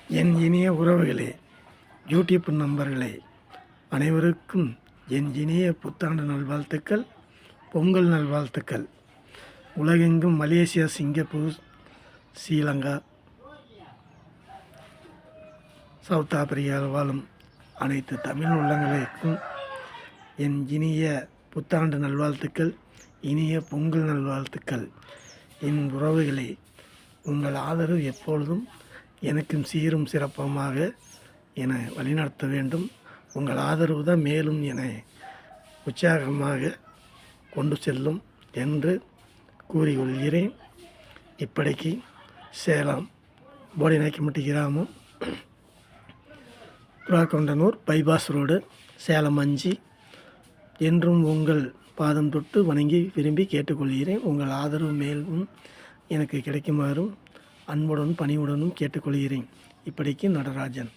என் இனிய உறவுகளே, யூடியூப் நண்பர்களே, அனைவருக்கும் என் இனிய புத்தாண்டு நல்வாழ்த்துக்கள், பொங்கல் நல்வாழ்த்துக்கள். உலகெங்கும் மலேசியா, சிங்கப்பூர், ஸ்ரீலங்கா, சவுத் ஆப்பிரிக்காவில் வாழும் அனைத்து தமிழ் உள்ளங்களுக்கும் என் இனிய புத்தாண்டு நல்வாழ்த்துக்கள், இனிய பொங்கல் நல்வாழ்த்துக்கள். என் உறவுகளே, உங்கள் ஆதரவு எப்பொழுதும் எனக்கும் சீரும் சிறப்பமாக என வழிநடத்த வேண்டும். உங்கள் ஆதரவு தான் மேலும் என உற்சாகமாக கொண்டு செல்லும் என்று கூறிக்கொள்கிறேன். இப்படிக்கு சேலம் போடிநாயக்கம்பட்டி கிராமம், புறாக்கொண்டனூர் பைபாஸ் ரோடு, சேலம் 5 என்றும் உங்கள் பாதம் தொட்டு வணங்கி விரும்பி கேட்டுக்கொள்கிறேன். உங்கள் ஆதரவு மேலும் எனக்கு கிடைக்குமாறும் அன்புடனும் பணிவுடனும் கேட்டுக்கொள்கிறேன். இப்படிக்கு நடராஜன்.